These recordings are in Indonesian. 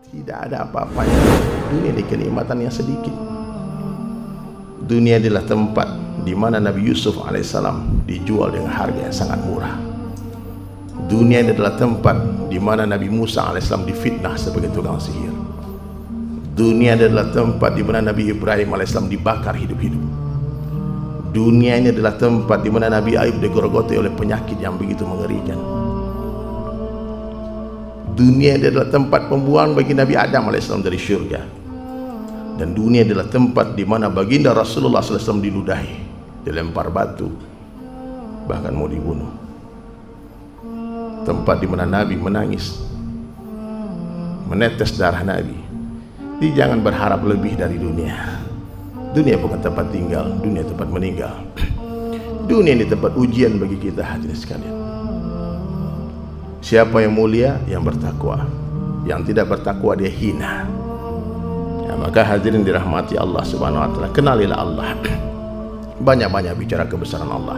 Tidak ada apa-apanya. Dunia ini kenikmatan yang sedikit. Dunia adalah tempat di mana Nabi Yusuf alaihissalam dijual dengan harga yang sangat murah. Dunia ini adalah tempat di mana Nabi Musa alaihissalam difitnah sebagai tukang sihir. Dunia adalah tempat di mana Nabi Ibrahim alaihissalam dibakar hidup-hidup. Dunia ini adalah tempat di mana Nabi Ayub digerogoti oleh penyakit yang begitu mengerikan. Dunia adalah tempat pembuangan bagi Nabi Adam alaihissalam dari syurga. Dan dunia adalah tempat di mana baginda Rasulullah SAW diludahi, dilempar batu, bahkan mau dibunuh. Tempat di mana Nabi menangis, menetes darah Nabi. Jadi jangan berharap lebih dari dunia. Dunia bukan tempat tinggal, dunia tempat meninggal. Dunia ini tempat ujian bagi kita hadirin sekalian. Siapa yang mulia? Yang bertakwa. Yang tidak bertakwa dia hina. Ya, maka hadirin dirahmati Allah Subhanahu wa taala, kenalilah Allah. Banyak-banyak bicara kebesaran Allah.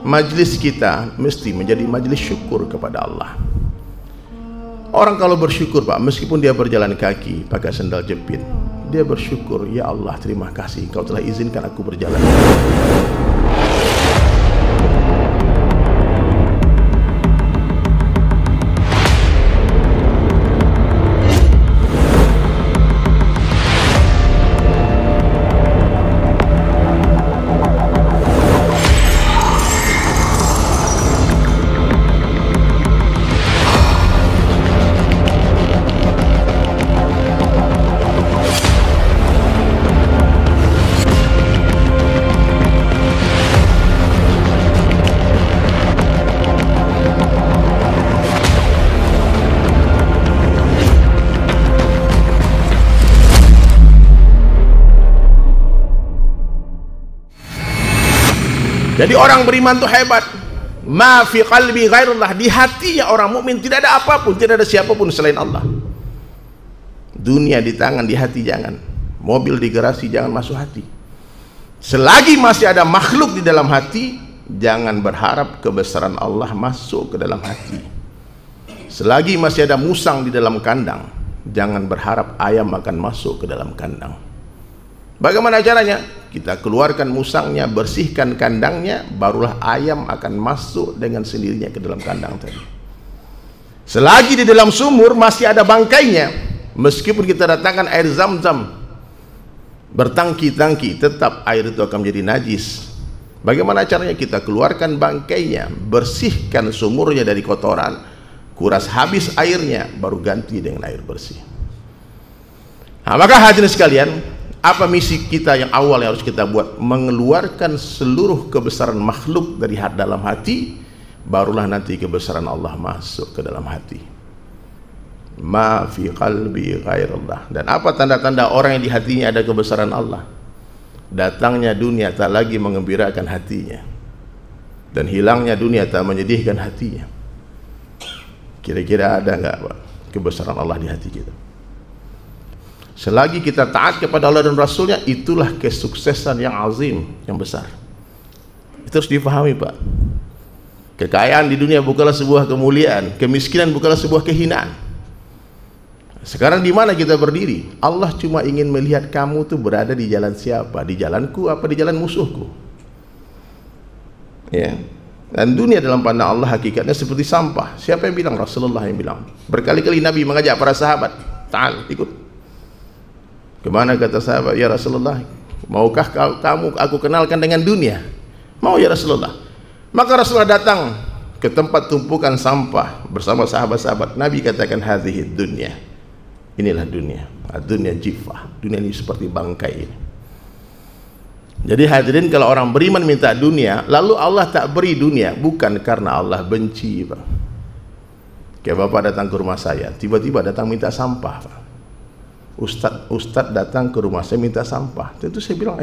Majlis kita mesti menjadi majlis syukur kepada Allah. Orang kalau bersyukur Pak, meskipun dia berjalan kaki pakai sandal jepit, dia bersyukur, ya Allah terima kasih Kau telah izinkan aku berjalan. Jadi orang beriman itu hebat. Ma fi qalbi ghairullah, di hatinya orang mukmin tidak ada apapun, tidak ada siapapun selain Allah. Dunia di tangan, di hati jangan. Mobil di garasi jangan masuk hati. Selagi masih ada makhluk di dalam hati, jangan berharap kebesaran Allah masuk ke dalam hati. Selagi masih ada musang di dalam kandang, jangan berharap ayam akan masuk ke dalam kandang. Bagaimana caranya? Kita keluarkan musangnya, bersihkan kandangnya, barulah ayam akan masuk dengan sendirinya ke dalam kandang tadi. Selagi di dalam sumur masih ada bangkainya, meskipun kita datangkan air zam-zam bertangki-tangki, tetap air itu akan menjadi najis. Bagaimana caranya? Kita keluarkan bangkainya, bersihkan sumurnya dari kotoran, kuras habis airnya, baru ganti dengan air bersih. Nah, maka hadirin sekalian, apa misi kita yang awal yang harus kita buat? Mengeluarkan seluruh kebesaran makhluk dari dalam hati, barulah nanti kebesaran Allah masuk ke dalam hati. Ma fi qalbi ghairullah. Dan apa tanda-tanda orang yang di hatinya ada kebesaran Allah? Datangnya dunia tak lagi mengembirakan hatinya, dan hilangnya dunia tak menyedihkan hatinya. Kira-kira ada enggak Pak kebesaran Allah di hati kita? Selagi kita taat kepada Allah dan Rasulnya, itulah kesuksesan yang azim, yang besar. Itu harus difahami Pak. Kekayaan di dunia bukanlah sebuah kemuliaan, kemiskinan bukanlah sebuah kehinaan. Sekarang di mana kita berdiri? Allah cuma ingin melihat kamu tuh berada di jalan siapa, di jalanku apa di jalan musuhku. Ya. Dan dunia dalam pandang Allah hakikatnya seperti sampah. Siapa yang bilang? Rasulullah yang bilang. Berkali-kali Nabi mengajak para sahabat, "Ta'al, ikut." Kemana kata sahabat? Ya Rasulullah, maukah kamu aku kenalkan dengan dunia? Mau ya Rasulullah. Maka Rasulullah datang ke tempat tumpukan sampah bersama sahabat-sahabat. Nabi katakan, hadhihi dunya. Inilah dunia. Dunia jifah. Dunia ini seperti bangkai ini. Jadi hadirin, kalau orang beriman minta dunia, lalu Allah tak beri dunia, bukan karena Allah benci Pak. Kayak Bapak datang ke rumah saya, tiba-tiba datang minta sampah Pak. Ustadz datang ke rumah saya minta sampah. Tentu saya bilang,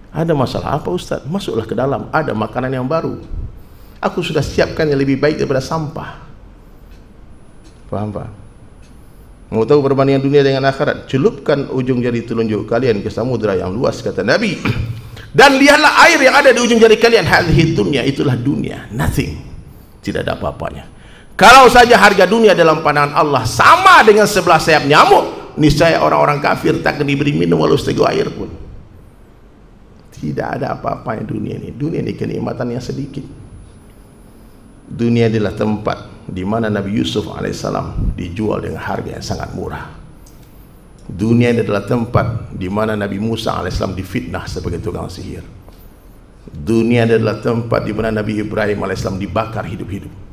ada masalah apa Ustadz? Masuklah ke dalam, ada makanan yang baru. Aku sudah siapkan yang lebih baik daripada sampah. Paham Pak? Mau tahu perbandingan dunia dengan akhirat? Celupkan ujung jari telunjuk kalian ke samudra yang luas, kata Nabi, dan lihatlah air yang ada di ujung jari kalian. Hadhihi dunya, itulah dunia, nothing, tidak ada apa-apanya. Kalau saja harga dunia dalam pandangan Allah sama dengan 11 sayap nyamuk, niscaya orang-orang kafir tak akan diberi minum walau seteguk air pun. Tidak ada apa-apa yang dunia ini. Dunia ini kenikmatan yang sedikit. Dunia adalah tempat di mana Nabi Yusuf alaihissalam dijual dengan harga yang sangat murah. Dunia ini adalah tempat di mana Nabi Musa alaihissalam difitnah sebagai tukang sihir. Dunia adalah tempat di mana Nabi Ibrahim alaihissalam dibakar hidup-hidup.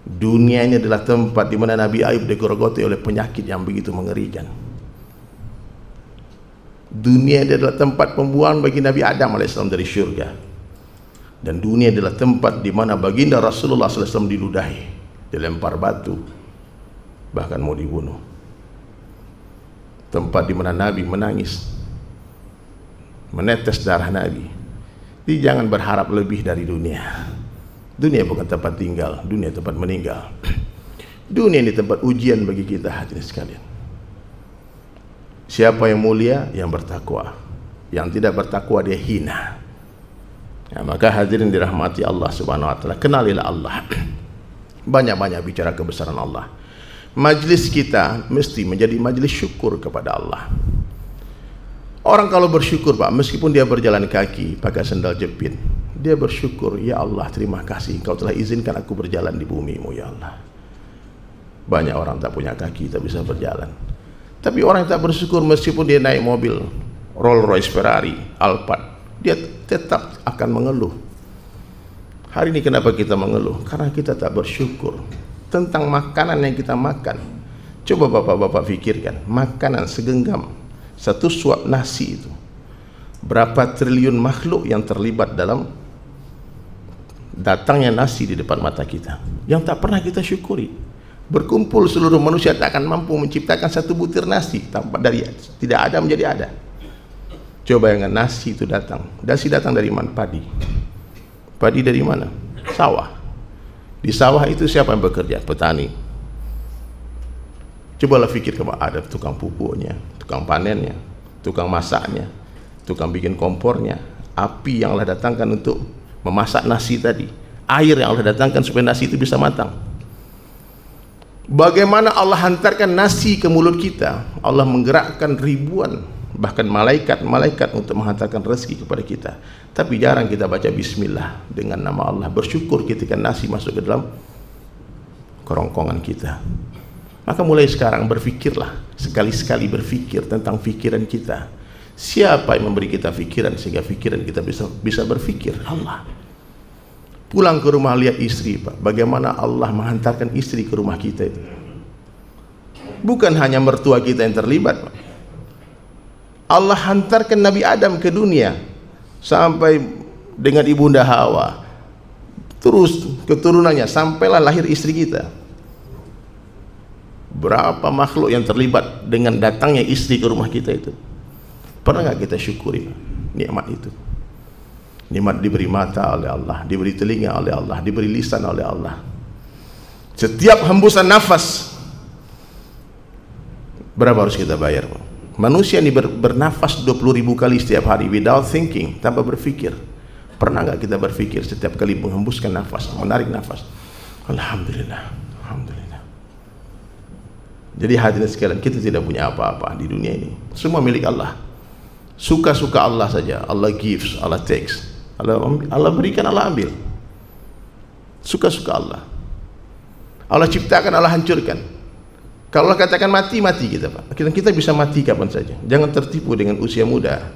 Dunia ini adalah tempat di mana Nabi Ayub digerogoti oleh penyakit yang begitu mengerikan. Dunia ini adalah tempat pembuangan bagi Nabi Adam alaihissalam dari syurga. Dan dunia adalah tempat di mana baginda Rasulullah SAW diludahi, dilempar batu, bahkan mau dibunuh. Tempat di mana Nabi menangis, menetes darah Nabi. Jadi jangan berharap lebih dari dunia. Dunia bukan tempat tinggal, dunia tempat meninggal. Dunia ini tempat ujian bagi kita hadirin sekalian. Siapa yang mulia? Yang bertakwa. Yang tidak bertakwa dia hina. Ya, maka hadirin dirahmati Allah Subhanahu wa taala, kenalilah Allah. Banyak-banyak bicara kebesaran Allah. Majlis kita mesti menjadi majlis syukur kepada Allah. Orang kalau bersyukur Pak, meskipun dia berjalan kaki pakai sandal jepit, dia bersyukur, ya Allah terima kasih Engkau telah izinkan aku berjalan di bumi-Mu ya Allah. Banyak orang tak punya kaki tak bisa berjalan. Tapi orang yang tak bersyukur meskipun dia naik mobil Rolls Royce, Ferrari, Alphard, dia tetap akan mengeluh. Hari ini kenapa kita mengeluh? Karena kita tak bersyukur tentang makanan yang kita makan. Coba bapak-bapak fikirkan, makanan segenggam, satu suap nasi itu, berapa triliun makhluk yang terlibat dalam datangnya nasi di depan mata kita, yang tak pernah kita syukuri. Berkumpul seluruh manusia tak akan mampu menciptakan satu butir nasi tanpa dari tidak ada menjadi ada. Coba bayangkan nasi itu datang. Nasi datang dari mana? Padi. Padi dari mana? Sawah. Di sawah itu siapa yang bekerja? Petani. Cobalah fikir, ada tukang pupuknya, tukang panennya, tukang masaknya, tukang bikin kompornya, api yang Allah datangkan untuk memasak nasi tadi, air yang Allah datangkan supaya nasi itu bisa matang. Bagaimana Allah hantarkan nasi ke mulut kita? Allah menggerakkan ribuan bahkan malaikat-malaikat untuk menghantarkan rezeki kepada kita. Tapi jarang kita baca bismillah dengan nama Allah, bersyukur ketika nasi masuk ke dalam kerongkongan kita. Maka mulai sekarang berfikirlah, sekali-sekali berfikir tentang pikiran kita. Siapa yang memberi kita pikiran sehingga pikiran kita bisa berfikir? Allah. Pulang ke rumah lihat istri Pak, bagaimana Allah menghantarkan istri ke rumah kita itu. Bukan hanya mertua kita yang terlibat Pak. Allah hantarkan Nabi Adam ke dunia sampai dengan ibunda Hawa, terus keturunannya sampailah lahir istri kita. Berapa makhluk yang terlibat dengan datangnya istri ke rumah kita itu? Pernah nggak kita syukuri nikmat itu? Nikmat diberi mata oleh Allah, diberi telinga oleh Allah, diberi lisan oleh Allah. Setiap hembusan nafas berapa harus kita bayar Pak? Manusia ini bernafas 20.000 kali setiap hari without thinking, tanpa berpikir. Pernah nggak kita berpikir setiap kali menghembuskan nafas, menarik nafas? Alhamdulillah, alhamdulillah. Jadi hadirin sekalian, kita tidak punya apa-apa di dunia ini. Semua milik Allah. Suka-suka Allah saja. Allah gives, Allah takes. Allah berikan, Allah ambil. Suka-suka Allah. Allah ciptakan, Allah hancurkan. Kalau Allah katakan mati, mati kita Pak. Kita bisa mati kapan saja. Jangan tertipu dengan usia muda.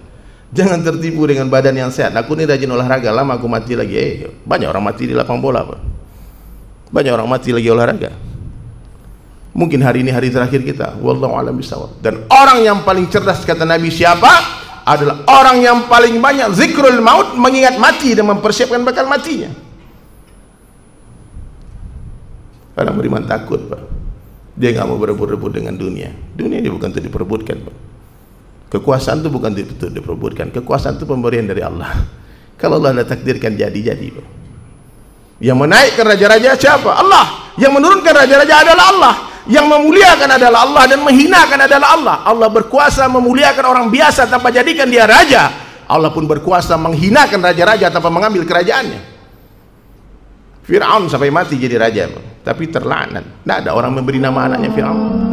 Jangan tertipu dengan badan yang sehat. Aku ini rajin olahraga, lama aku mati lagi. Banyak orang mati di lapang bola Pak. Banyak orang mati lagi olahraga. Mungkin hari ini hari terakhir kita. Wallahu a'lam bishawab. Dan orang yang paling cerdas kata Nabi siapa? Adalah orang yang paling banyak zikrul maut, mengingat mati dan mempersiapkan bakal matinya. Orang beriman takut Pak. Dia nggak mau berebut-rebut dengan dunia. Dunia ini bukan untuk diperebutkan Pak. Kekuasaan itu bukan untuk diperebutkan. Kekuasaan itu pemberian dari Allah. Kalau Allah dah takdirkan jadi Pak. Yang menaikkan raja-raja siapa? Allah. Yang menurunkan raja-raja adalah Allah. Yang memuliakan adalah Allah dan menghinakan adalah Allah. Allah berkuasa memuliakan orang biasa tanpa jadikan dia raja. Allah pun berkuasa menghinakan raja-raja tanpa mengambil kerajaannya. Fir'aun sampai mati jadi raja Pak. tapi terlaknat. Tidak ada orang memberi nama anaknya Fir'aun.